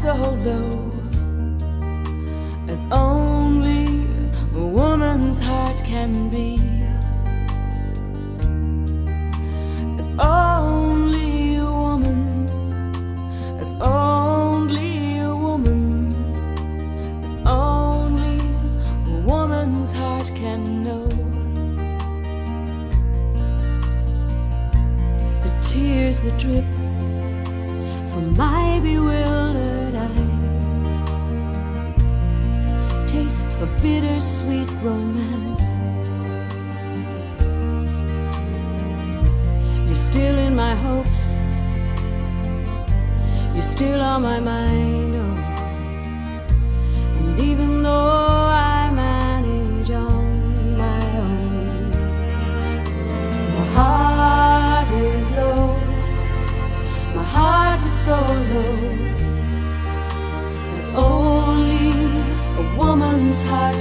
so low as only a woman's heart can be, as only a woman's, as only a woman's, as only a woman's heart can know. The tears that drip from my bewildered eyes taste of bittersweet romance. You're still in my hopes, you're still on my mind, oh. And even though I manage on my own, my heart is low, my heart is so low as only a woman's heart